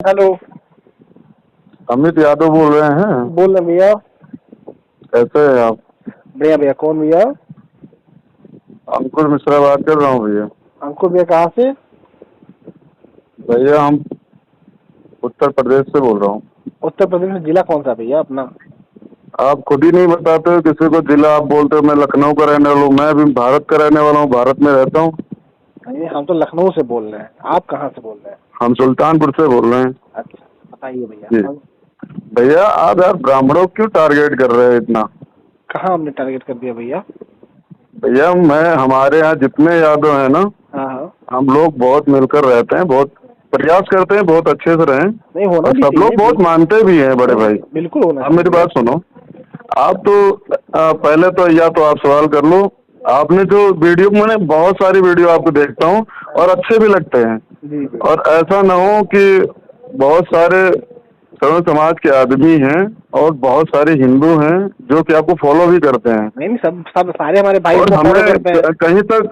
Hello. Amit Yadav बोल रहे हैं। बोल रहे भैया। कैसे हैं आप? भैया भैया कौन भैया? अंकुर मिश्रा बात कर रहा हूँ भैया। अंकुर भैया कहाँ से? भैया हम उत्तर प्रदेश से बोल रहा हूँ। उत्तर प्रदेश में जिला कौन सा भैया अपना? आप खुद ही नहीं बताते हो किसी को जिला, आप बोलते हो मैं लखनऊ का रहने वाला हूँ। मैं भी भारत का रहने वाला हूँ, भारत में रहता हूँ। नहीं, हम तो लखनऊ से बोल रहे हैं। आप कहाँ से बोल रहे हैं? हम सुल्तानपुर से बोल रहे हैं। अच्छा, बताइए भैया। जी भैया, आप यार ब्राह्मणों को क्यों टारगेट कर रहे हैं इतना? कहाँ हमने टारगेट कर दिया भैया? भैया हमारे यहाँ जितने यादव हैं ना, हाँ हाँ। हम लोग बहुत मिलकर रहते हैं, बहुत प्रयास करते हैं बहुत अच्छे से रहें। नहीं, होना और भी सब लोग चाहिए। बहुत मानते भी हैं बड़े भाई। बिल्कुल होना आप मेरी चाहिए। बात सुनो। आप तो पहले तो या तो आप सवाल कर लो। आपने जो वीडियो, मैंने बहुत सारी वीडियो आपको देखता हूँ और अच्छे भी लगते हैं। जी जी। और ऐसा ना हो कि बहुत सारे सर्व समाज के आदमी हैं और बहुत सारे हिंदू हैं जो कि आपको फॉलो भी करते हैं। नहीं, सब सब सारे हमारे भाई और हमको फॉलो हमें करते हैं। कहीं तक,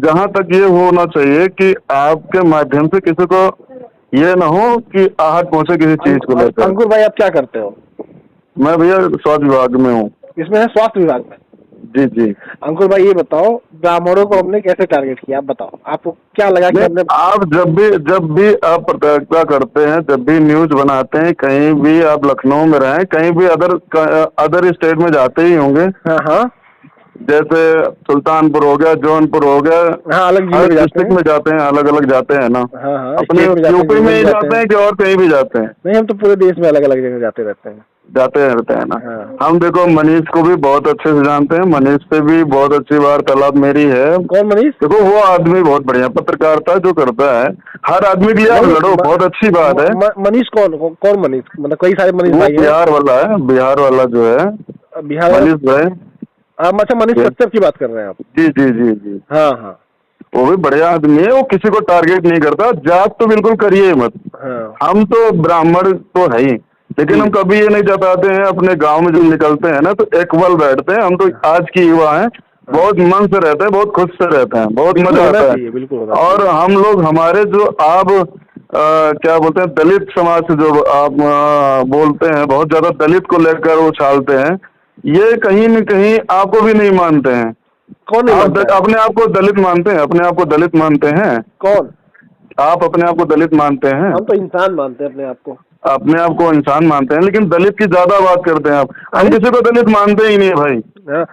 जहाँ तक ये होना चाहिए कि आपके माध्यम से किसी को ये ना हो कि आहत पहुंचे किसी चीज को लेकर। अंकुर भाई आप क्या करते हो? मैं भैया स्वास्थ्य विभाग में हूँ। इसमें है स्वास्थ्य विभाग में। जी जी। अंकुर भाई ये बताओ, ब्राह्मणों को हमने कैसे टारगेट किया? आप बताओ, आपको क्या लगा कि नहीं, हमने? आप जब भी आप प्रतिक्रिया करते हैं, जब भी न्यूज बनाते हैं, कहीं भी आप लखनऊ में रहें, कहीं भी अदर स्टेट में जाते ही होंगे। हाँ हाँ। जैसे सुल्तानपुर हो गया, जौनपुर हो गया, हाँ, अलग जिले हर में जाते डिस्ट्रिक्ट हैं। में जाते हैं, अलग अलग जाते हैं ना। हाँ हाँ, अपने स्टेट में जाते हैं, यूपी जिले में में ही जाते जाते हैं। हैं कि और कहीं भी जाते हैं? नहीं, हम तो पूरे देश में अलग अलग जगह जाते रहते हैं। जाते रहते हैं ना। हाँ। हम देखो मनीष को भी बहुत अच्छे से जानते हैं, मनीष से भी बहुत अच्छी वार्तालाप मेरी है। कौन मनीष? देखो वो आदमी बहुत बढ़िया पत्रकारिता जो करता है। हर आदमी के लिए आप नहीं, लड़ो, बहुत अच्छी बात है। मनीष कौन मनीष? मतलब कई सारे मनीष वो भाई हैं। बिहार वाला है, बिहार वाला जो है बिहार वाला? मनीष भाई। अच्छा, मनीष कश्यप की बात कर रहे हैं आप? जी जी जी जी। हाँ हाँ। वो भी बढ़िया आदमी है, वो किसी को टारगेट नहीं करता। जात तो बिल्कुल करिए ही मत। हाँ हम तो ब्राह्मण तो है ही, लेकिन जी। हम कभी ये नहीं जताते हैं। अपने गांव में जब निकलते हैं ना तो एक बल बैठते हैं। हम तो आज की युवा हैं, बहुत मन से रहते हैं, बहुत खुश से रहते हैं, बहुत बिल्कुल मजा होना आता चाहिए, है। बिल्कुल होना और चाहिए। हम लोग, हमारे जो आप क्या बोलते हैं, दलित समाज से जो आप बोलते हैं, बहुत ज्यादा दलित को लेकर वो उछालते हैं, ये कहीं न कहीं आपको भी नहीं मानते हैं। कौन नहीं आप मानता है? अपने आप को दलित मानते हैं? अपने आप को दलित मानते हैं? कौन? आप अपने आप को दलित मानते हैं? हम तो इंसान मानते हैं अपने आप को। अपने आप को इंसान मानते हैं, लेकिन दलित की ज्यादा बात करते हैं आप। हम अरे किसी को दलित मानते ही नहीं है भाई। हाँ।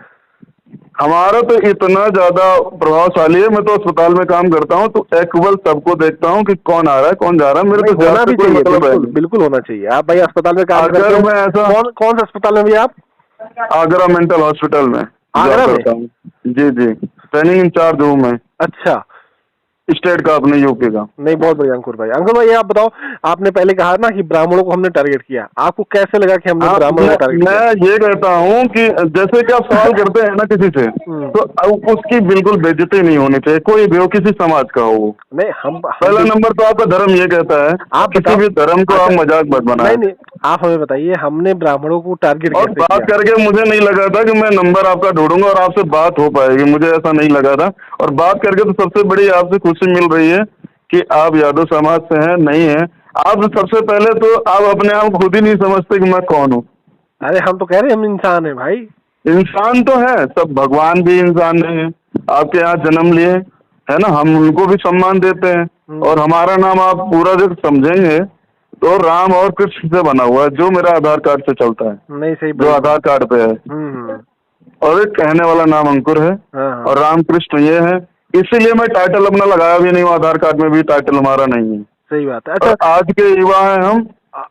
हमारा तो इतना ज्यादा प्रभावशाली है। मैं तो अस्पताल में काम करता हूँ तो एकबल सबको देखता हूँ कि कौन आ रहा है कौन जा रहा है। मेरे नहीं, तो होना जात भी से कोई चाहिए, मतलब है बिल्कुल नहीं। बिल्कुल होना चाहिए। आप भाई अस्पताल में काम करते अगर हैं? मैं ऐसा, कौन कौन सा अस्पताल में भैया आप? आगरा मेंटल हॉस्पिटल में आगरा जॉब में? करता हूँ। जी जी, ट्रेनिंग इंचार्ज हूँ मैं, अच्छा। स्टेट का, अपने यूपी का। नहीं, बहुत बढ़िया अंकुर भाई। अंकुर भाई आप बताओ, आपने पहले कहा ना कि ब्राह्मणों को हमने टारगेट किया, आपको कैसे लगा कि हमने हाँ, ब्राह्मणों को टारगेट मैं किया? ये कहता हूँ कि जैसे कि आप सवाल करते हैं ना किसी से, हम्म। तो उसकी बिल्कुल बेइज्जती नहीं होनी चाहिए, कोई भी हो, किसी समाज का हो वो। नहीं, हम पहला नंबर तो आपका धर्म ये कहता है, आप किसी बताओ। भी धर्म को आप अच्छा, मजाक मत बनाएं। नहीं नहीं, आप हमें बताइए हमने ब्राह्मणों को टारगेट और कैसे बात किया? करके मुझे नहीं लगा था कि मैं नंबर आपका ढूंढूंगा और आपसे बात हो पाएगी, मुझे ऐसा नहीं लगा था। और बात करके तो सबसे बड़ी आपसे खुशी मिल रही है कि आप यादव समाज से हैं, नहीं है। आप सबसे पहले तो आप अपने आप खुद ही नहीं समझते कि मैं कौन हूँ। अरे हम तो कह रहे हैं हम इंसान हैं भाई। इंसान तो है सब, भगवान भी इंसान नहीं है, आपके यहाँ जन्म लिए है ना, हम उनको भी सम्मान देते हैं। और हमारा नाम आप पूरा जब समझेंगे तो राम और कृष्ण से बना हुआ है, जो मेरा आधार कार्ड से चलता है, नहीं, सही जो बड़ी बात। आधार कार्ड पे है। हम्म। और एक कहने वाला नाम अंकुर है हाँ हाँ। और राम कृष्ण ये है। इसीलिए मैं टाइटल अपना लगाया भी नहीं हूँ, आधार कार्ड में भी टाइटल हमारा नहीं है। सही बात है। और अच्छा। आज के युवा हैं हम,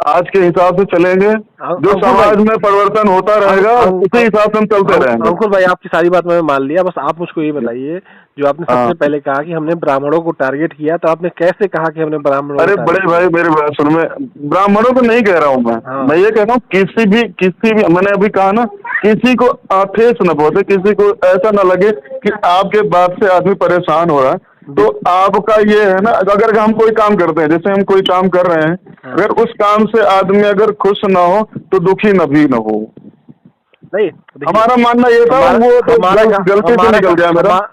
आज के हिसाब से चलेंगे, जो अंकुर भाई, समाज में परिवर्तन होता रहेगा उसी हिसाब से हम चलते रहेंगे। अंकुर भाई आपकी सारी बात मैंने मान लिया, बस आप मुझको ये बताइए, जो आपने हाँ। सबसे पहले कहा कि हमने ब्राह्मणों को टारगेट किया, तो आपने कैसे कहा कि हमने ब्राह्मणों को अरे टारगेट बड़े किया? भाई मेरी बात सुन, मैं ब्राह्मणों को नहीं कह रहा हूँ। हाँ। मैं ये कह रहा हूँ किसी भी मैंने अभी कहा ना, किसी को ठेस न पहुंचे, किसी को ऐसा न लगे कि आपके बात से आदमी परेशान हो रहा है। तो आपका ये है ना, अगर हम कोई काम करते हैं, जैसे हम कोई काम कर रहे हैं, हाँ। अगर उस काम से आदमी अगर खुश ना हो तो दुखी न भी न हो। नहीं, हमारा मानना ये था, वो तो गलती से निकल गया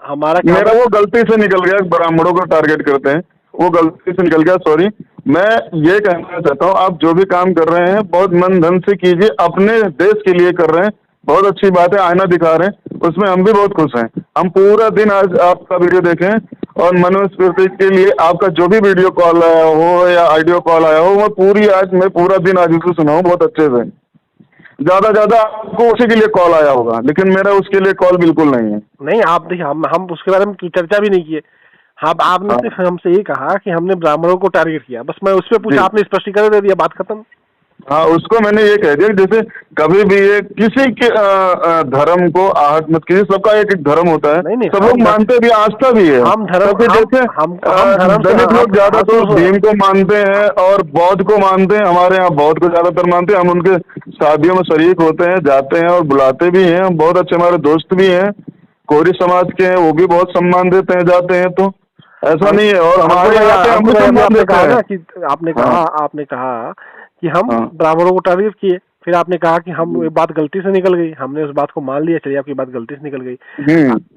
हमारा मेरा वो गलती से निकल गया, ब्राह्मणों को टारगेट करते हैं, वो गलती से निकल गया, सॉरी। मैं ये कहना चाहता हूँ, आप जो भी काम कर रहे हैं बहुत मन धन से कीजिए, अपने देश के लिए कर रहे हैं, बहुत अच्छी बात है, आईना दिखा रहे हैं, उसमें हम भी बहुत खुश हैं। हम पूरा दिन आज आपका वीडियो देखें और मनोस्फूर्ति के लिए आपका जो भी वीडियो कॉल आया हो या ऑडियो कॉल आया हो, मैं पूरा दिन आज उसे सुना हूँ बहुत अच्छे से। ज्यादा आपको उसी के लिए कॉल आया होगा, लेकिन मेरा उसके लिए कॉल बिल्कुल नहीं है। नहीं, आप देखिए, हम उसके बारे में चर्चा भी नहीं किए। हाँ, आपने हाँ सिर्फ हमसे ये कहा कि हमने ब्राह्मणों को टारगेट किया, बस मैं उस पर पूछा, जी। आपने स्पष्टीकरण दे दिया, बात खत्म। हाँ, उसको मैंने ये कह दिया कि जैसे कभी भी ये किसी के धर्म को आहत मत कीजिए, सबका एक एक धर्म होता है, नहीं नहीं, सब लोग मानते भी, आस्था भी है। हम धर्म सबके जैसे हम धर्म से दलित लोग ज्यादा तो सुनो, भीम को मानते हैं और बौद्ध को मानते हैं, हमारे यहाँ बौद्ध को ज्यादातर मानते हैं। हम उनके शादियों में शरीक होते हैं, जाते हैं और बुलाते भी हैं। हम बहुत अच्छे, हमारे दोस्त भी हैं, कोरी समाज के हैं, वो भी बहुत सम्मान देते हैं, जाते हैं, तो ऐसा नहीं है। और हमारे यहाँ पे हम भी सम्मान देते हैं। कि आपने कहा कि हम हाँ ब्राह्मणों को टारगेट किए, फिर आपने कहा कि हम ये बात गलती से निकल गई, हमने उस बात को मान लिया, चलिए आपकी बात गलती से निकल गई।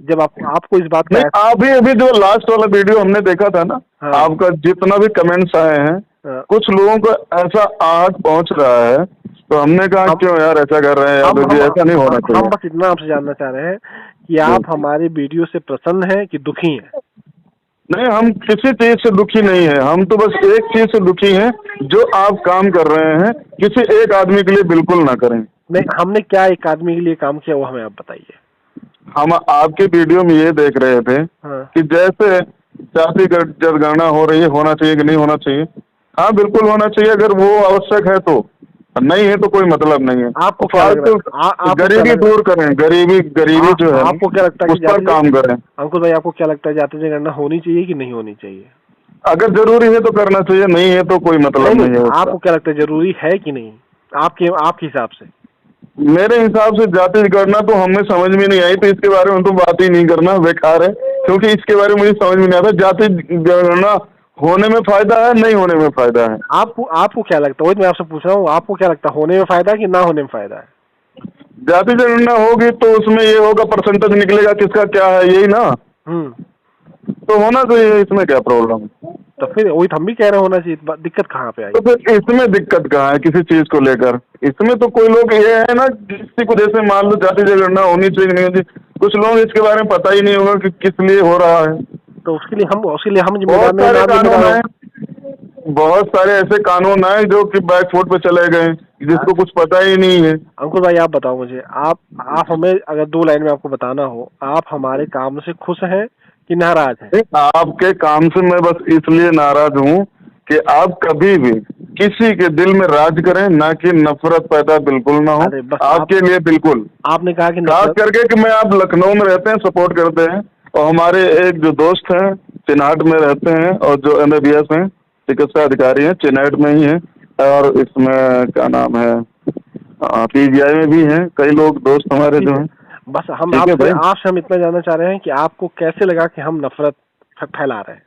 जब आपको इस बात का नहीं, अभी जो लास्ट वाला वीडियो हमने देखा था ना, हाँ, आपका जितना भी कमेंट्स आए हैं, हाँ, कुछ लोगों को ऐसा आहत पहुंच रहा है, तो हमने कहा क्यों यार ऐसा कर रहे हैं यादव जी, ऐसा नहीं होना चाहिए। हम बस इतना आपसे जानना चाह रहे हैं कि आप हमारे वीडियो से प्रसन्न हैं कि दुखी हैं? नहीं, हम किसी चीज से दुखी नहीं है, हम तो बस एक चीज से दुखी हैं, जो आप काम कर रहे हैं किसी एक आदमी के लिए बिल्कुल ना करें। नहीं, हमने क्या एक आदमी के लिए काम किया वो हमें आप बताइए। हम आपके वीडियो में ये देख रहे थे हाँ, कि जैसे जाति जनगणना हो रही है, होना चाहिए कि नहीं होना चाहिए? हाँ बिल्कुल होना चाहिए, अगर वो आवश्यक है तो, नहीं है तो कोई मतलब नहीं है। आपको क्या लग रहा है? गरीबी दूर करें, गरीबी जो है आपको क्या लगता है उस पर काम करें। अंकुर भाई, आपको क्या लगता है जाति जनगणना होनी चाहिए कि नहीं होनी चाहिए? अगर जरूरी है तो करना चाहिए, नहीं है तो कोई मतलब नहीं है। आपको क्या लगता है जरूरी है कि नहीं, आपके हिसाब से? मेरे हिसाब से जाति जनगणना तो हमें समझ में नहीं आई, तो इसके बारे में तो बात ही नहीं करना बेकार है, क्योंकि इसके बारे में मुझे समझ में नहीं आता जाति जनगणना होने में फायदा है नहीं होने में फायदा है। आपको क्या लगता है, वही मैं आपसे पूछ रहा हूँ, आपको क्या लगता है होने में फायदा है कि ना होने में फायदा है? जाति जनगणना होगी तो उसमें ये होगा, परसेंटेज निकलेगा किसका क्या है, यही ना, तो होना चाहिए, इसमें क्या प्रॉब्लम है? तो फिर वही हम भी कह रहे होना चाहिए, दिक्कत कहाँ पे आई? तो फिर इसमें दिक्कत कहाँ है किसी चीज को लेकर? इसमें तो कोई लोग ये है ना, किसी को जैसे मान लो जाति जनगणना होनी चाहिए नहीं होनी, कुछ लोग इसके बारे में पता ही नहीं होगा कि किस लिए हो रहा है, तो उसके लिए हम बहुत सारे कानून हैं, बहुत सारे ऐसे कानून हैं जो कि बैकफुट पे चले गए, जिसको कुछ पता ही नहीं है। अंकुर भाई, आप बताओ मुझे, आप हमें अगर 2 लाइन में आपको बताना हो, आप हमारे काम से खुश हैं कि नाराज हैं? आपके काम से मैं बस इसलिए नाराज हूँ कि आप कभी भी किसी के दिल में राज करें, ना कि नफरत पैदा बिल्कुल ना हो आपके लिए, बिल्कुल। आपने कहा कि खास करके कि मैं, आप लखनऊ में रहते हैं, सपोर्ट करते हैं, और हमारे एक जो दोस्त हैं चिन्हाट में रहते हैं और जो MBBS हैं, चिकित्सा अधिकारी हैं, चिन्हाट में ही हैं, और इसमें क्या नाम है PGI में भी हैं, कई लोग दोस्त हमारे जो हैं। बस हम आपसे हम इतना जानना चाह रहे हैं कि आपको कैसे लगा कि हम नफरत फैला रहे हैं?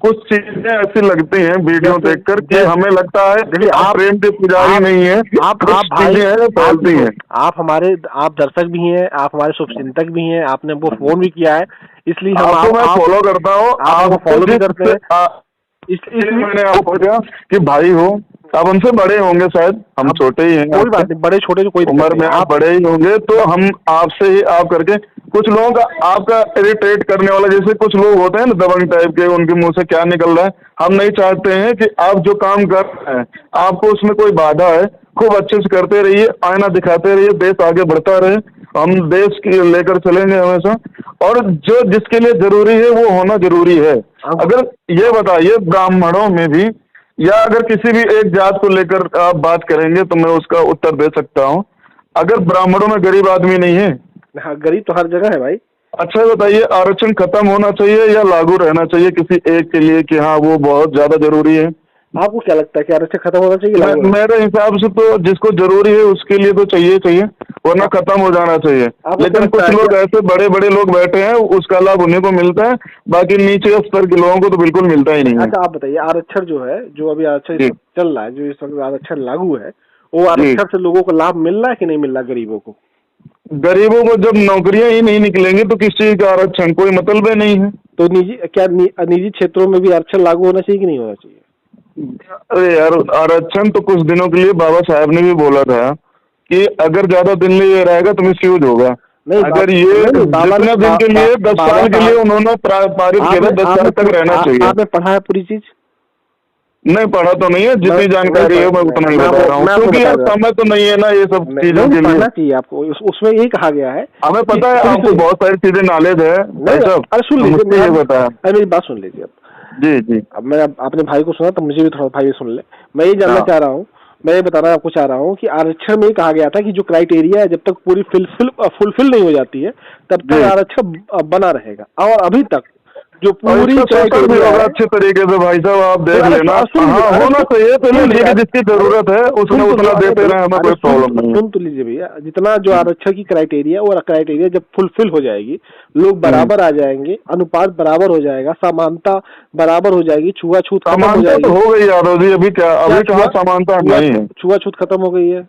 कुछ चीजें ऐसी लगती हैं वीडियो देखकर कि हमें लगता है आप प्रेम के पुजारी नहीं है, आप दर्शक भी हैं, आप हमारे शुभचिंतक भी हैं, आपने वो फोन भी किया है, इसलिए मैं फॉलो करता हूँ, आप फॉलो भी करते हैं, इसलिए मैंने आपको कहा कि भाई हो, आप हमसे बड़े होंगे, शायद हम छोटे ही हैं, कोई बात नहीं, बड़े छोटे तो कोई उम्र में आप बड़े ही होंगे, तो हम आपसे ही आप करके, कुछ लोगों का आपका इरिटेट करने वाला, जैसे कुछ लोग होते हैं ना दबंग टाइप के, उनके मुंह से क्या निकल रहा है, हम नहीं चाहते हैं कि आप जो काम कर रहे हैं आपको उसमें कोई बाधा है, खूब अच्छे से करते रहिए, आईना दिखाते रहिए, देश आगे बढ़ता रहे, हम देश की लेकर चलेंगे हमेशा, और जो जिसके लिए जरूरी है वो होना जरूरी है। अगर ये बताइए, ब्राह्मणों में भी, या अगर किसी भी एक जात को लेकर आप बात करेंगे तो मैं उसका उत्तर दे सकता हूँ, अगर ब्राह्मणों में गरीब आदमी नहीं है? हाँ, गरीब तो हर जगह है भाई। अच्छा बताइए, आरक्षण खत्म होना चाहिए या लागू रहना चाहिए किसी एक के लिए कि हाँ वो बहुत ज्यादा जरूरी है? आपको क्या लगता है कि आरक्षण खत्म होना चाहिए? मेरे हिसाब से तो जिसको जरूरी है उसके लिए तो चाहिए, वरना खत्म हो जाना चाहिए। लेकिन कुछ लोग ऐसे बड़े बड़े लोग बैठे हैं, उसका लाभ उन्हीं को मिलता है, बाकी नीचे स्तर के लोगों को तो बिल्कुल मिलता ही नहीं है। अच्छा, आप बताइए, आरक्षण जो है, जो अभी आरक्षण चल रहा है, जो इस वक्त आरक्षण लागू है, वो आरक्षण से लोगों को लाभ मिल रहा है कि नहीं मिल रहा? गरीबों को जब नौकरियां ही नहीं निकलेंगी तो किस चीज का आरक्षण, कोई मतलब ही नहीं है। तो निजी क्षेत्रों में भी आरक्षण लागू होना चाहिए कि नहीं होना चाहिए? अरे यार, आरक्षण तो कुछ दिनों के लिए बाबा साहब ने भी बोला था कि अगर ज्यादा दिन लिए रहेगा तो मिसयूज होगा। नहीं, अगर ये जितने दिन के लिए 10 साल के लिए उन्होंने पारित किया, 10 साल तक रहना चाहिए। आपने पढ़ा है पूरी चीज? नहीं पढ़ा तो नहीं है, जितनी जानकारी है मैं उतना ही बता रहा हूँ, क्योंकि यार समय तो नहीं है ना ये सब चीजों के लिए। पढ़ना चाहिए आपको, उसमें यही कहा गया है। हमें पता है आपको बहुत सारी चीजें नॉलेज है भाई साहब। अरे सुन लीजिए, ये बताया। अरे मेरी बात सुन लीजिए अब। जी जी। अब मैं अपने भाई को सुना तो मुझे भी थोड़ा भाई सुन ले। मैं ये जानना चाह रहा हूँ, मैं ये बताना आपको चाह रहा हूँ कि आरक्षण में कहा गया था कि जो क्राइटेरिया है जब तक पूरी फुलफिल नहीं हो जाती है तब तक आरक्षण बना रहेगा। और अभी तक जो पूरी क्राइटेरिया होगा अच्छे तरीके से भाई साहब, आप देख लेना। हाँ, होना चाहिए पहले, लेकिन जिसकी जरूरत है उसने उतना देते रहे, हमें कोई प्रॉब्लम नहीं। सुन तो लीजिए भैया, जितना जो आरक्षण की क्राइटेरिया, वो क्राइटेरिया जब फुलफिल हो जाएगी, लोग बराबर आ जाएंगे, अनुपात बराबर हो जाएगा, समानता बराबर हो जाएगी, छुआछूत खत्म हो जाएगी। हो गई यादव जी, अभी कहाँ समानता नहीं है, छुआछूत खत्म हो गई है।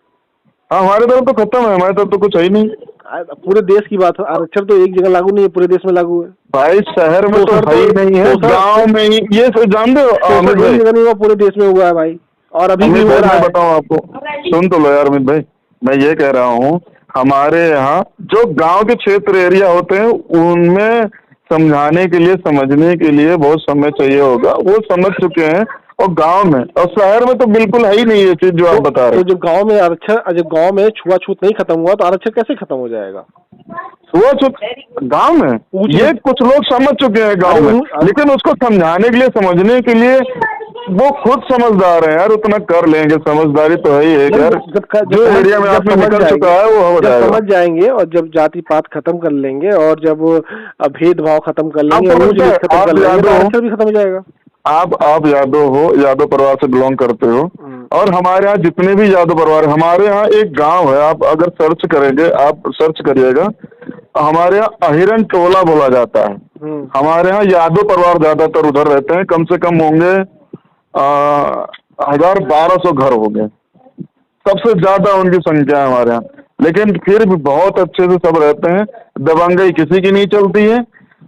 हमारे तरफ तो खत्म है, हमारे तरफ तो कुछ है ही नहीं। पूरे देश की बात है, आरक्षण तो एक जगह लागू नहीं है, पूरे देश में लागू है भाई। शहर में तो है ही नहीं है, गांव में ही। ये जान दो अमित भाई, जगह नहीं हुआ, पूरे देश में हुआ है भाई, और अभी भी हो रहा है। बताऊं आपको, सुन तो लो यार अमित भाई, मैं ये कह रहा हूँ हमारे यहाँ जो गांव के क्षेत्र एरिया होते हैं उनमें समझाने के लिए, समझने के लिए बहुत समय चाहिए होगा, वो समझ चुके हैं। और गांव में और शहर में तो बिल्कुल है ही नहीं ये चीज जो आप बता रहे हैं। तो जब गांव में आरक्षण, जब गांव में छुआछूत नहीं खत्म हुआ तो आरक्षण कैसे खत्म हो जाएगा? छुआछूत गांव में ये कुछ लोग समझ चुके हैं गांव में, लेकिन उसको समझाने के लिए, समझने के लिए वो खुद समझदार है यार, उतना कर लेंगे। समझदारी तो है ही है यार, जो एरिया में आपने निकल चुका है वो हो जाएगा। समझ जाएंगे, और जब जाति पात खत्म कर लेंगे, और जब भेदभाव खत्म कर लेंगे, खत्म कर लेंगे, तो आरक्षण भी खत्म हो जाएगा। आप यादव हो, यादव परिवार से बिलोंग करते हो, और हमारे यहाँ जितने भी यादव परिवार, हमारे यहाँ एक गांव है, आप अगर सर्च करेंगे, आप सर्च करिएगा, हमारे यहाँ अहिरन टोला बोला जाता है। हमारे यहाँ यादव परिवार ज्यादातर उधर रहते हैं, कम से कम होंगे 1200 घर होंगे, सबसे ज्यादा उनकी संख्या है हमारे यहाँ। लेकिन फिर भी बहुत अच्छे से सब रहते हैं, दबंगई किसी की नहीं चलती है,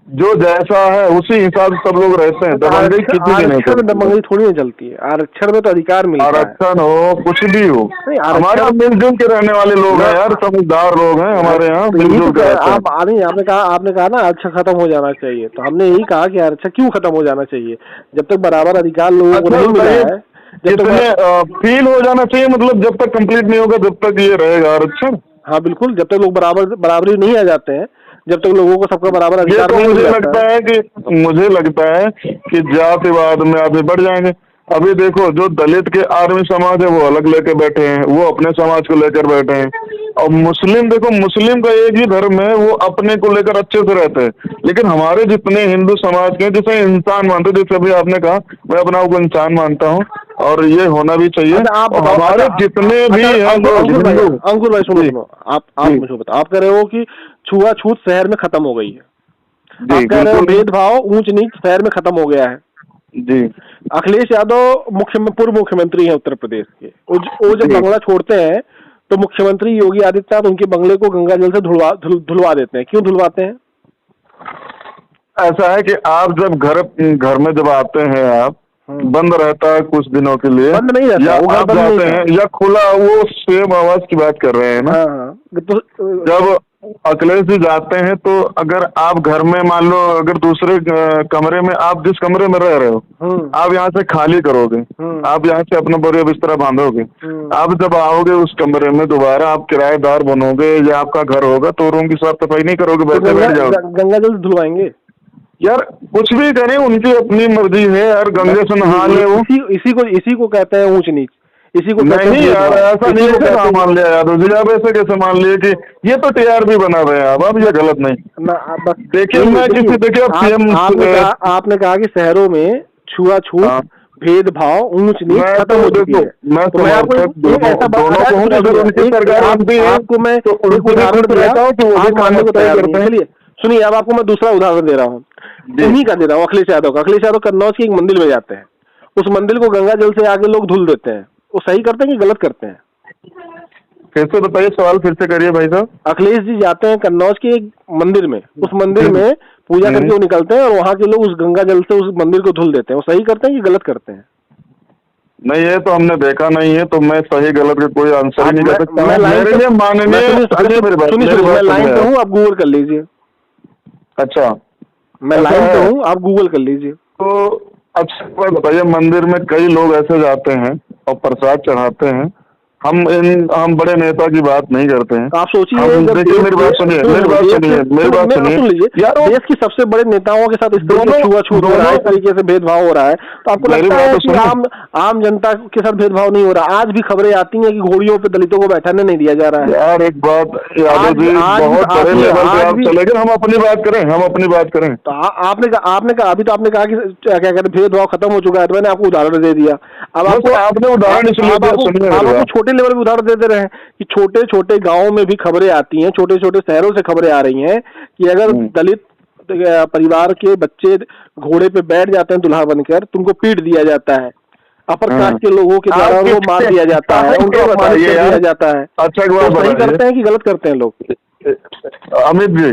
जो जैसा है उसी हिसाब से सब लोग रहते हैं। दबंगई किसी की नहीं चलती, दबंगई थोड़ी नहीं चलती है, आरक्षण में तो अधिकार मिलता है। आरक्षण हो कुछ भी हो, हमारे यहाँ मिलजुल के रहने वाले लोग हैं यार, समझदार लोग हैं हमारे यहाँ, मिलजुल के रहते हैं। आपने कहा ना आरक्षण खत्म हो जाना चाहिए, तो हमने यही कहा कि आरक्षण क्यों खत्म हो जाना चाहिए? जब तक बराबर अधिकार लोगों को नहीं मिला है, फील हो जाना चाहिए, मतलब जब तक कंप्लीट नहीं होगा जब तक ये रहेगा आरक्षण। हाँ बिल्कुल, जब तक लोग बराबरी नहीं आ जाते हैं, जब तक लोगों को सबका बराबर अधिकार नहीं मुझे लगता है कि जातिवाद में आगे बढ़ जाएंगे। अभी देखो, जो दलित के आर्मी समाज है वो अलग लेके बैठे हैं, वो अपने समाज को लेकर बैठे हैं। और मुस्लिम देखो, मुस्लिम का एक ही धर्म है, वो अपने को लेकर अच्छे से रहते हैं। लेकिन हमारे जितने हिंदू समाज के, जिसे इंसान मानते, जैसे अभी आपने कहा, मैं अपना को इंसान मानता हूँ, और ये होना भी चाहिए। हमारे जितने भी अंकुर भाई सुनो, आप मुझे बताओ, आप कह रहे हो कि छुआछूत शहर में खत्म हो गई है, आप कह रहे हो भेदभाव ऊंच नीच शहर में खत्म हो गया है जी। अखिलेश यादव पूर्व मुख्यमंत्री हैं उत्तर प्रदेश के, वो जब बंगला छोड़ते हैं तो मुख्यमंत्री योगी आदित्यनाथ उनके बंगले को गंगा जल से धुलवा देते हैं। क्यों धुलवाते हैं? ऐसा है कि आप जब घर में जब आते हैं, आप बंद रहता है कुछ दिनों के लिए, बंद नहीं रहता, या वो आप जाते हैं या खुला, वो सेम आवाज की बात कर रहे हैं ना। तो जब अखिलेश जी जाते हैं तो अगर आप घर में मान लो, अगर दूसरे कमरे में, आप जिस कमरे में रह रहे हो, आप यहाँ से खाली करोगे, आप यहाँ से अपना बोरिया बिस्तरा बांधोगे, आप जब आओगे उस कमरे में दोबारा, आप किराएदार बनोगे या आपका घर होगा, तो रूम की साफ सफाई नहीं करोगे, बैठे बैठ जाओगे, गंगा जल धुलवाएंगे यार। कुछ भी करें, उनकी अपनी मर्जी है यार, गंगे से नहा ले वो। इसी को कहते हैं ऊंच नीच, इसी को नहीं यार, ऐसा नहीं कैसे मान लिया यार जी, आप ऐसे कैसे मान लिए कि ये तो टीआरपी बना रहे हैं अब ये गलत नहीं। देखिए मैं देखिए आपने कहा कि शहरों में छुआछूत, भेदभाव, ऊंच नीच खत्म हो चुकी है। आपको मैं एक उदाहरण देता हूँ कि वो मानने को तैयार नहीं है। चलिए सुनिए, अब आपको मैं दूसरा उदाहरण दे रहा हूँ, उन्हीं का दे रहा हूँ, अखिलेश यादव का। अखिलेश यादव कन्नौज की एक मंदिर में जाते हैं, उस मंदिर को गंगा जल से आगे लोग धुल देते हैं, वो सही करते हैं कि गलत करते हैं? फिर से बताइए, सवाल फिर से करिए भाई साहब। अखिलेश जी जाते हैं कन्नौज के एक मंदिर में, उस मंदिर में पूजा करके वो निकलते हैं, और वहाँ के लोग उस गंगा जल से उस मंदिर को धुल देते हैं, वो सही करते हैं कि गलत करते हैं? नहीं, ये तो हमने देखा नहीं है, तो मैं सही गलत का कोई आंसर ही नहीं कर सकता। मैं मेरे लिए माननीय, मैं लाइन पे हूँ, आप गूगल कर लीजिए। अच्छा, मैं लाइन पे हूँ, आप गूगल कर लीजिए। तो अच्छा बताइए, मंदिर में कई लोग ऐसे जाते हैं और प्रसाद चढ़ाते हैं, हम बड़े नेता की बात नहीं करते हैं। तो आप सोचिए, देखिए मेरी बात सुनिए, मेरी बात सुनिए, मेरी बात सुनिए यार, देश की सबसे बड़े नेताओं के साथ इस तरह से छुआछूत हो रहा है, इस तरीके से भेदभाव हो रहा है, तो आपको लगता है कि आम जनता के साथ भेदभाव नहीं हो रहा? आज भी खबरें आती हैं कि घोड़ियों पे दलितों को बैठाने नहीं दिया जा रहा है। यार एक बात यादव जी, बहुत बड़े लेवल पे आप चले गए, हम अपनी बात करें। तो आपने कहा अभी तो आपने कहा कि क्या कहते हैं, भेदभाव खत्म हो चुका है, तो मैंने आपको उदाहरण दे दिया। अब आपने उदाहरण इसलिए दिया, छोटे लेवल पे उदाहरण देते रहे कि छोटे छोटे गांवों में भी खबरें आती हैं, छोटे छोटे शहरों से खबरें आ रही हैं कि अगर दलित परिवार के बच्चे घोड़े पे बैठ जाते हैं दुल्हा बनकर, तो उनको पीट दिया जाता है, अपर कास्ट के लोगों के द्वारा उनको मार दिया जाता है, उनको अपमानित कर दिया जाता है। अच्छा, तो सही करते हैं कि गलत करते हैं लोग? अमित जी,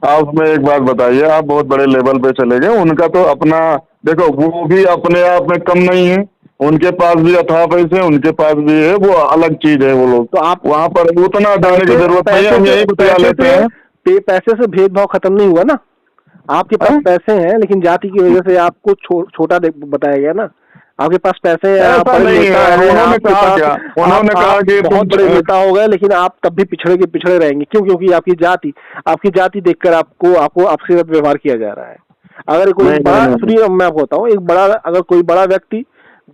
आप में एक बात बताइए, आप बहुत बड़े लेवल पे चले गए, उनका तो अपना देखो, वो भी अपने आप में कम नहीं है, उनके पास भी अथाह पैसे, उनके पास भी है, वो अलग चीज है वो लोग। तो आप वहाँ पर उतना हटाने की जरूरत नहीं है, हम यही बता लेते हैं। पैसे से भेदभाव खत्म नहीं हुआ ना? आपके पास पैसे हैं, लेकिन जाति की वजह से आपको छोटा बताया गया ना। आपके पास पैसे हैं, आप बड़े नेता हैं, उन्होंने कहा कि बहुत बड़े नेता हो गए, लेकिन आप तब भी पिछड़े रहेंगे। क्यों? क्योंकि आपकी जाति देखकर आपको आपसे व्यवहार किया जा रहा है। अगर कोई बड़ा, सुनिए मैं आपको बताऊं, अगर कोई बड़ा व्यक्ति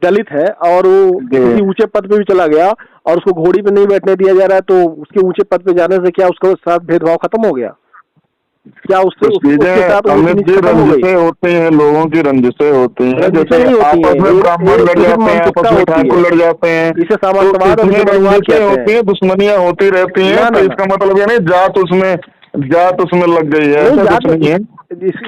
दलित है और वो किसी ऊंचे पद पे भी चला गया और उसको घोड़ी पे नहीं बैठने दिया जा रहा है, तो उसके ऊंचे पद पे जाने से क्या उसके साथ भेदभाव खत्म हो गया? क्या उसके साथ रंजिशें होती हैं, लोगों की रंजिशें होती हैं, जैसे आपस में ब्राह्मण लड़ जाते हैं, आपस में ठाकुर लड़ जाते हैं, इसे सामंतवाद होती है, दुश्मनियां होती रहती हैं। तो इसका मतलब ये नहीं जात उसमें लग गई है, ऐसा कुछ नहीं है।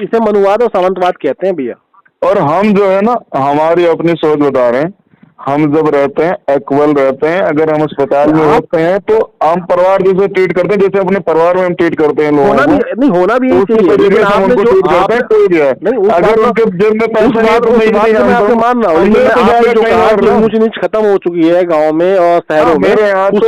इसे मनुवाद और सामंतवाद कहते हैं भैया। और हम जो है ना, हमारी अपनी सोच बता रहे हैं, हम जब रहते हैं इक्वल रहते हैं, अगर हम अस्पताल में होते हैं तो हम परिवार जैसे ट्रीट करते हैं, जैसे अपने परिवार में हम ट्रीट करते हैं लोगों को। नहीं होना भी उसी तरीके से उनको ट्रीट करते हैं, कोई भी है। अगर उनके जेब में पैसा नहीं तो मैं आपको मान रहा हूँ, ऊंच नीच खत्म हो चुकी है गाँव में और शहरों में। मेरे यहाँ तो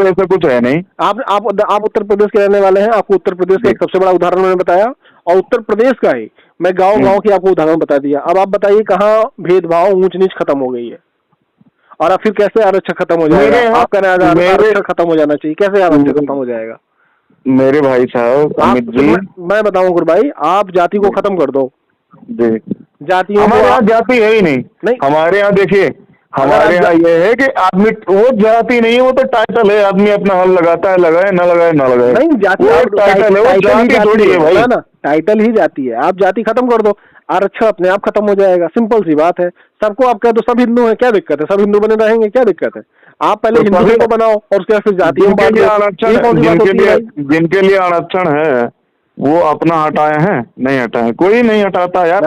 ऐसा कुछ है नहीं। आप उत्तर प्रदेश के रहने वाले हैं, आपको उत्तर प्रदेश का एक सबसे बड़ा उदाहरण मैंने बताया, और उत्तर प्रदेश का ही मैं गांव की आपको उदाहरण बता दिया। अब आप बताइए कहाँ भेदभाव ऊंच नीच खत्म हो गई है? और अब फिर कैसे आरक्षण खत्म हो जाएगा? आप कह रहे हैं आरक्षण खत्म हो जाना चाहिए, कैसे आरक्षण खत्म हो जाएगा? मेरे भाई साहब अमित जी, मैं बताऊं गुरु भाई, आप जाति को खत्म कर दो। जातियों हमारे यहाँ जाति है ही नहीं। हमारे यहाँ देखिए, हमारे यहाँ ये है कि आदमी, वो जाति नहीं है, वो तो टाइटल है। आदमी अपना हल लगाता है, लगाए ना लगाए ना लगाए, नहीं जाति टाइटल है, वो जाति थोड़ी है भाई ना, टाइटल ही जाती है। आप जाति खत्म कर दो, आरक्षण अपने आप खत्म हो जाएगा। सिंपल सी बात है। सबको आप कह दो सब हिंदू हैं, क्या दिक्कत है? सब हिंदू बने रहेंगे, क्या दिक्कत है? आप पहले हिंदू को बनाओ और उसके बाद फिर जातियों को। जिनके लिए आरक्षण है वो अपना हटाए हैं, नहीं हटाए, कोई नहीं हटाता यार।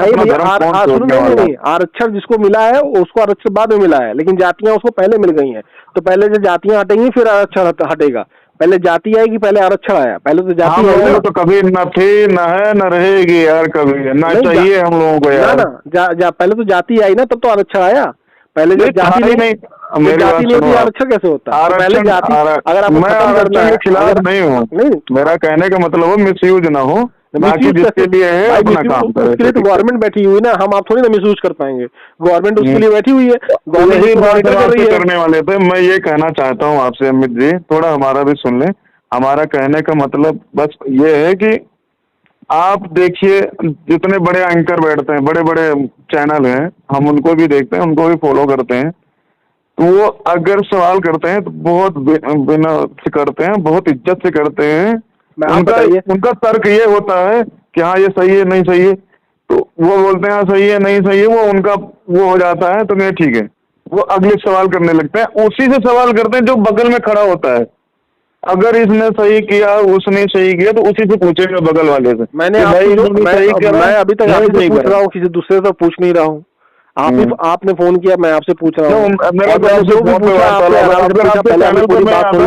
आरक्षण जिसको मिला है उसको आरक्षण बाद में मिला है, लेकिन जातियां उसको पहले मिल गई हैं। तो पहले जो जातियां हटेंगी फिर आरक्षण हटेगा। पहले जाति आएगी, पहले आरक्षण आया, पहले तो जाति आएगी। तो कभी न थी, न है, न रहेगी यार, कभी ना चाहिए हम लोगों को यार। ना पहले तो जाति आई ना, तब तो आरक्षण आया। पहले जो जाति नहीं, जाति नहीं होती, आरक्षण कैसे होता है? पहले जाति, अगर आप आरक्षण के खिलाफ नहीं हूँ, मेरा कहने का मतलब हो मिसयूज ना हो, बाकी जिसके लिए है अपना काम करे। उसके लिए तो गवर्नमेंट बैठी हुई ना, हम आप थोड़ी ना मिसयूज कर पाएंगे। गवर्नमेंट उसके लिए बैठी हुई है, गवर्नमेंट करने वाले थे। मैं ये कहना चाहता हूँ आपसे अमित जी, थोड़ा हमारा भी सुन लें। हमारा कहने का मतलब बस ये है कि आप देखिए, जितने बड़े एंकर बैठते हैं, बड़े बड़े चैनल हैं, हम उनको भी देखते हैं, उनको भी फॉलो करते हैं। तो वो अगर सवाल करते हैं तो बहुत बिना से करते हैं, बहुत इज्जत से करते हैं। उनका तर्क ये होता है कि हाँ ये सही है, नहीं सही है, तो वो बोलते हैं हाँ सही है, नहीं सही है, वो उनका वो हो जाता है, तो मैं ठीक है, वो अगले सवाल करने लगते हैं। उसी से सवाल करते हैं जो बगल में खड़ा होता है। अगर इसने सही किया, उसने सही किया, तो उसी से पूछेगा बगल वाले से। मैं अभी तक आपसे पूछ रहा हूँ, किसी दूसरे से पूछ नहीं रहा हूँ। आपने फोन किया, मैं आपसे पूछ रहा हूँ।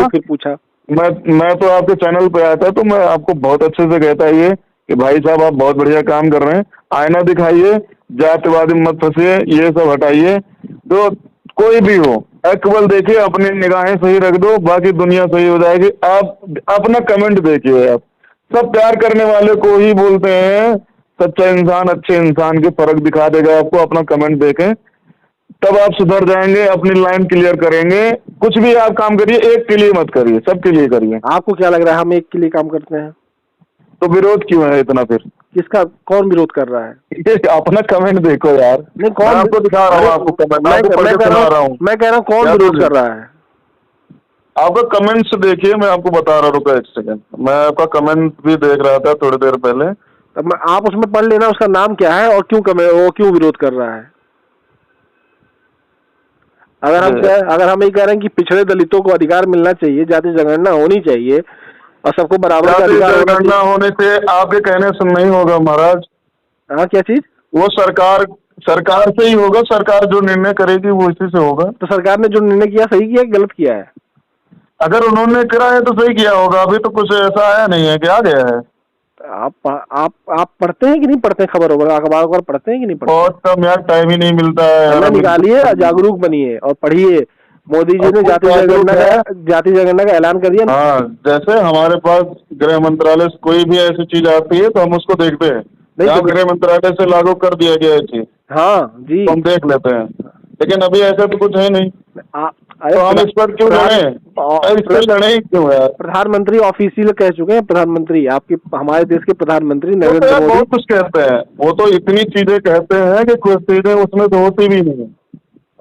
फिर पूछा, मैं तो आपके चैनल पे आया था, तो मैं आपको बहुत अच्छे से कहता है ये कि भाई साहब आप बहुत बढ़िया काम कर रहे हैं, आईना दिखाइए, जातिवादी मत फंसिए, ये सब हटाइए, तो कोई भी हो केवल देखिए, अपनी निगाहें सही रख दो, बाकी दुनिया सही हो जाएगी। आप अपना कमेंट देखिए, आप सब प्यार करने वाले को ही बोलते हैं सच्चा इंसान, अच्छे इंसान के फर्क दिखा देगा आपको। अपना कमेंट देखें, तब आप सुधर जाएंगे, अपनी लाइन क्लियर करेंगे। कुछ भी आप काम करिए, एक के लिए मत करिए, सबके लिए करिए। आपको क्या लग रहा है हम एक के लिए काम करते हैं? तो विरोध क्यों है इतना फिर? किसका, कौन विरोध कर रहा है? ये अपना कमेंट देखो यार। नहीं, कौन? मैं आपको दिखा रहा हूँ, आपको कमेंट आपको पढ़ के सुना रहा हूँ। मैं कह रहा हूँ कौन विरोध कर रहा है? आपका कमेंट्स देखिए, मैं आपको बता रहा हूँ, रुको एक सेकंड, मैं आपका कमेंट भी देख रहा था थोड़ी देर पहले। तब आप उसमें पढ़ लेना उसका नाम क्या है और वो क्यों विरोध कर रहा है। अगर हम ये कह रहे हैं कि पिछड़े दलितों को अधिकार मिलना चाहिए, जाति जनगणना होनी चाहिए और सबको बराबर का अधिकार जनगणना होने से आपके कहने से नहीं होगा महाराज। हाँ, क्या चीज? वो सरकार से ही होगा, सरकार जो निर्णय करेगी वो इसी से होगा। तो सरकार ने जो निर्णय किया सही किया कि गलत किया है? अगर उन्होंने करा है तो सही किया होगा, अभी तो कुछ ऐसा आया नहीं है कि आ गया है। आप पढ़ते हैं कि नहीं पढ़ते हैं? खबर अखबार पढ़ते हैं कि नहीं पढ़ते? बहुत कम यार, टाइम ही नहीं मिलता है। निकालिए, जागरूक बनिए और पढ़िए। मोदी जी ने जाति जनगणना का ऐलान कर दिया। हाँ, जैसे हमारे पास गृह मंत्रालय से कोई भी ऐसी चीज आती है तो हम उसको देखते हैं, जहाँ गृह मंत्रालय से लागू कर दिया गया है चीज, हाँ जी, तो हम देख लेते हैं। लेकिन अभी ऐसा तो कुछ है नहीं, तो हम इस पर क्यों लड़े? इस पर लड़े क्यों यार? प्रधानमंत्री ऑफिशियल कह चुके हैं, प्रधानमंत्री आपके हमारे देश के प्रधानमंत्री नरेंद्र मोदी बहुत कुछ कहते हैं। वो तो इतनी चीजें कहते हैं कि कुछ चीजें उसमें तो होती भी नहीं है।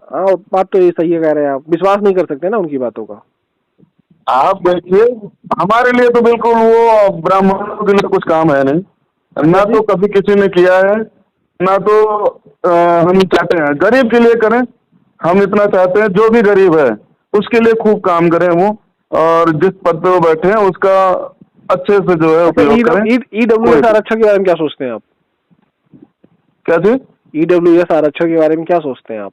हाँ, बात तो ये सही है, कह रहे हैं आप, विश्वास नहीं कर सकते ना उनकी बातों का। आप देखिए, हमारे लिए तो बिल्कुल वो ब्राह्मणों के लिए कुछ काम है नहीं, ना तो कभी किसी ने किया है, ना तो हम चाहते हैं गरीब के लिए करें। हम इतना चाहते हैं जो भी गरीब है उसके लिए खूब काम करें वो, और जिस पद पे वो बैठे हैं उसका अच्छे से जो है उपयोग करें। ईडब्ल्यूएस आरक्षण के बारे में क्या सोचते हैं आप? क्या चीज? ईडब्ल्यूएस आरक्षण के बारे में क्या सोचते हैं आप?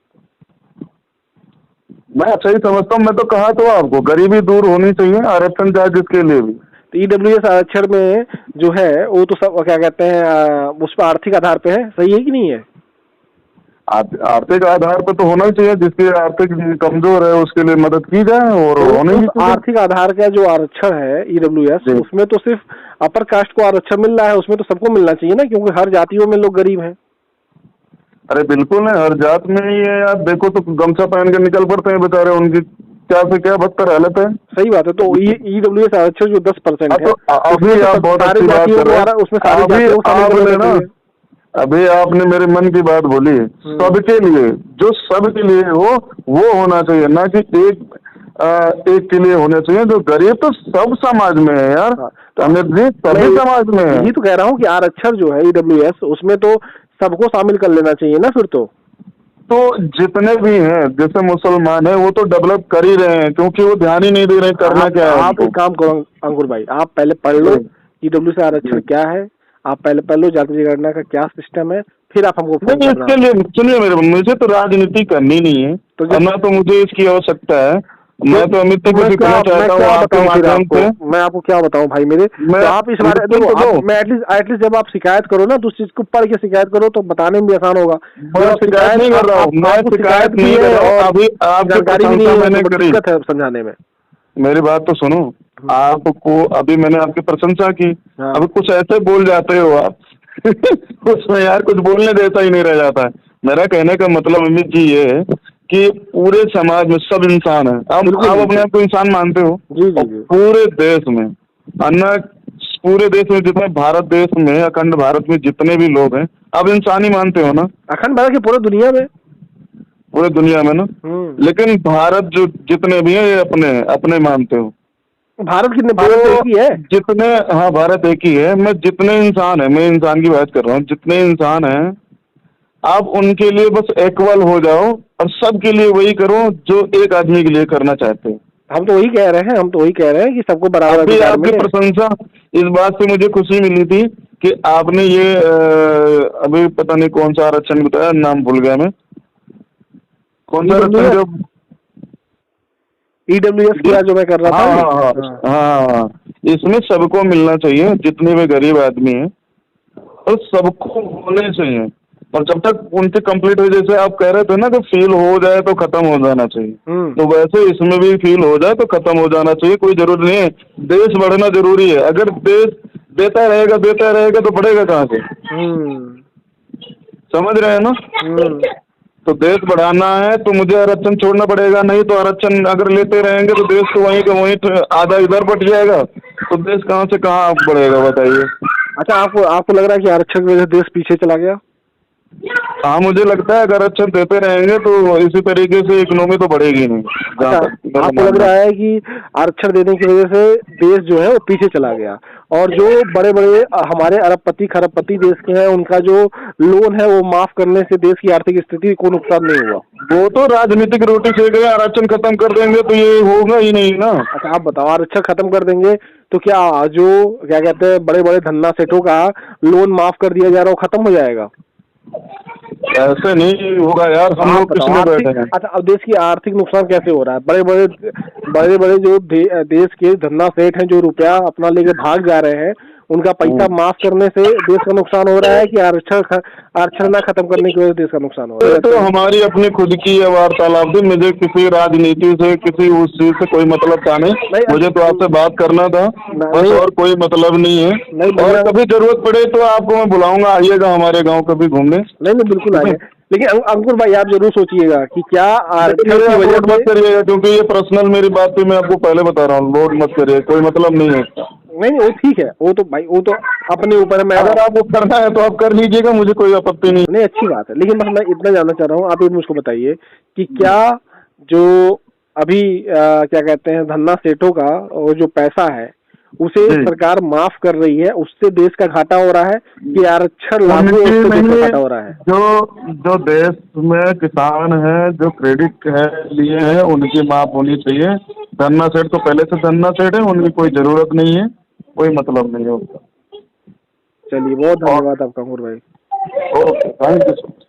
मैं अच्छा ही समझता हूँ। मैं तो कहा तो आपको, गरीबी दूर होनी चाहिए, आरक्षण चाहे जिसके लिए भी। तो ईडब्ल्यूएस आरक्षण में जो है वो तो सब क्या कहते हैं, उस पर आर्थिक आधार पे है, सही है कि नहीं है? आर्थिक आधार पर तो होना ही चाहिए, जिसकी आर्थिक कमजोर है उसके लिए मदद की जाए, और होने ही चाहिए। आर्थिक आधार का जो आरक्षण है ईडब्ल्यूएस, उसमें तो सिर्फ अपर कास्ट को आरक्षण मिल रहा है, उसमें तो सबको मिलना चाहिए ना, क्योंकि हर जातियों में लोग गरीब हैं। अरे बिल्कुल है, हर जात में ही है यार। देखो तो गमछा पहन के निकल पड़ते हैं बेचारे, उनकी क्या से क्या बदतर हालत है। सही बात है। तो ईडब्ल्यूएस आरक्षण जो 10% है, अभी आप बहुत अच्छी बात कर रहे हैं, उसमें सारी जातियों को शामिल करना चाहिए। अभी आपने मेरे मन की बात बोली, सबके लिए, जो सबके लिए हो वो होना चाहिए, ना कि एक के लिए होना चाहिए। जो गरीब तो सब समाज में है यार, अमित जी, सभी समाज में है। यही तो कह रहा हूँ कि आरक्षण जो है ईडब्ल्यूएस, उसमें तो सबको शामिल कर लेना चाहिए ना फिर तो जितने भी हैं, जैसे मुसलमान है वो तो डेवलप कर ही रहे हैं, क्योंकि वो ध्यान ही नहीं दे रहे करना क्या है। आप एक काम करो अंकुर भाई, आप पहले पढ़ लो ईडब्ल्यूएस आरक्षण क्या है, आप पहले पढ़ लो जाति जनगणना का क्या सिस्टम है, फिर आप हमको फोन करना। इसके लिए सुनिए, मुझे तो राजनीति करनी नहीं है, तो ना तो मुझे इसकी आवश्यकता है। मैं तो अमित को कहना चाहता हूँ आपके माध्यम से। मैं आपको क्या बताऊं भाई मेरे, तो आप इस बारे में एटलीस्ट जब आप शिकायत करो ना, तो उस चीज को पढ़ के शिकायत करो तो बताने में भी आसान होगा। मैं शिकायत नहीं कर रहा हूँ, मैं शिकायत नहीं कर रहा हूँ। अभी आप जानकारी भी नहीं है, मैंने दिक्कत है समझाने में। मेरी बात तो सुनो, आपको अभी मैंने आपकी प्रशंसा की, अभी कुछ ऐसे बोल जाते हो आप उसमें यार कुछ बोलने देता ही नहीं रह जाता है। मेरा कहने का मतलब अमित जी ये है कि पूरे समाज में सब इंसान है। आप अपने आप को इंसान मानते हो? जी। पूरे देश में, अन्य पूरे देश में, जितने भारत देश में, अखंड भारत में जितने भी लोग हैं, आप इंसान ही मानते हो ना? अखंड भारत की पूरे दुनिया में ना। लेकिन भारत जो जितने भी हैं ये अपने मानते हो। भारत कितने? भारत एक ही है जितने, हाँ भारत एक ही है। मैं जितने इंसान है, मैं इंसान की बात कर रहा हूँ, जितने इंसान हैं आप उनके लिए बस इक्वल हो जाओ और सबके लिए वही करो जो एक आदमी के लिए करना चाहते हैं। हम तो वही कह रहे हैं कि सबको बराबर अभी आपकी प्रशंसा, इस बात से मुझे खुशी मिली थी कि आपने ये अभी पता नहीं कौन सा आरक्षण बताया, नाम भूल गया मैं, कौन सा आरक्षण जो ईडब्ल्यूएस किया जो मैं कर रहा था। हाँ, इसमें सबको मिलना चाहिए, जितने भी गरीब आदमी हैं और सबको होने चाहिए। और जब तक उनके कंप्लीट हो, जैसे आप कह रहे थे ना कि फील हो जाए तो खत्म हो जाना चाहिए, तो वैसे इसमें भी फील हो जाए तो खत्म हो जाना चाहिए। कोई जरूरी नहीं है, देश बढ़ना जरूरी है। अगर देश देता रहेगा तो बढ़ेगा कहाँ से? समझ रहे हैं ना? तो देश बढ़ाना है तो मुझे आरक्षण छोड़ना पड़ेगा, नहीं तो आरक्षण अगर लेते रहेंगे तो देश तो वहीं का वहीं आधा इधर बट जाएगा, तो देश कहाँ से कहाँ बढ़ेगा बताइए? अच्छा, आपको आपको लग रहा है कि आरक्षण की वजह से देश पीछे चला गया? हाँ, मुझे लगता है अगर आरक्षण देते रहेंगे तो इसी तरीके से इकोनॉमी तो बढ़ेगी नहीं। अच्छा, आपको लग रहा है कि आरक्षण देने की वजह से देश जो है वो पीछे चला गया, और जो बड़े बड़े हमारे अरबपति खरबपति देश के हैं, उनका जो लोन है वो माफ करने से देश की आर्थिक स्थिति को नुकसान नहीं हुआ? वो तो राजनीतिक रोटी सेक रहे हैं, आरक्षण खत्म कर देंगे तो ये होगा ही नहीं ना। अच्छा, आप बताओ, आरक्षण खत्म कर देंगे तो क्या जो क्या कहते हैं बड़े बड़े धन्ना सेठों का लोन माफ कर दिया जा रहा है वो खत्म हो जाएगा? ऐसे नहीं होगा यार, हम लोग किसमें बैठे हैं? अच्छा, अब देश की आर्थिक नुकसान कैसे हो रहा है? बड़े बड़े जो देश के धन्ना सेठ हैं, जो रुपया अपना लेके भाग जा रहे हैं, उनका पैसा माफ करने से देश का नुकसान हो रहा है कि आरक्षण ना खत्म करने की वजह से देश का नुकसान हो रहा है? तो हमारी अपनी खुद की वार्तालाप थी, मुझे किसी राजनीति से किसी उस चीज से कोई मतलब था नहीं। मुझे तो आपसे बात करना था बस, और कोई मतलब नहीं है। और कभी जरूरत पड़े तो आपको मैं बुलाऊंगा, आइएगा हमारे गाँव कभी घूमने। नहीं, बिल्कुल आइए, लेकिन अंकुर भाई आप जरूर सोचिएगा कि क्या आरक्षण की वजह मत करिएगा, क्योंकि ये पर्सनल मेरी बात थी, मैं आपको पहले बता रहा हूँ, लोड मत करिए, कोई मतलब नहीं है। नहीं, वो ठीक है, वो तो भाई वो तो अपने ऊपर है। मैं अगर आपको करना है तो आप कर लीजिएगा, मुझे कोई आपत्ति नहीं। नहीं, अच्छी बात है, लेकिन बस मैं इतना जानना चाह रहा हूँ, आप ये मुझको बताइए कि क्या जो अभी क्या कहते हैं धन्ना सेठों का वो जो पैसा है उसे सरकार माफ कर रही है, उससे देश का घाटा हो रहा है कि आरक्षण लागू है उससे देश का घाटा हो रहा है? जो देश में किसान है, जो क्रेडिट है लिए हैं, उनकी माफ होनी चाहिए। धन्ना सेठ तो पहले से धन्ना सेठ है, उनकी कोई जरूरत नहीं है, कोई मतलब नहीं है उसका। चलिए, बहुत धन्यवाद आपका अंकुर भाई। Okay, thank you so much.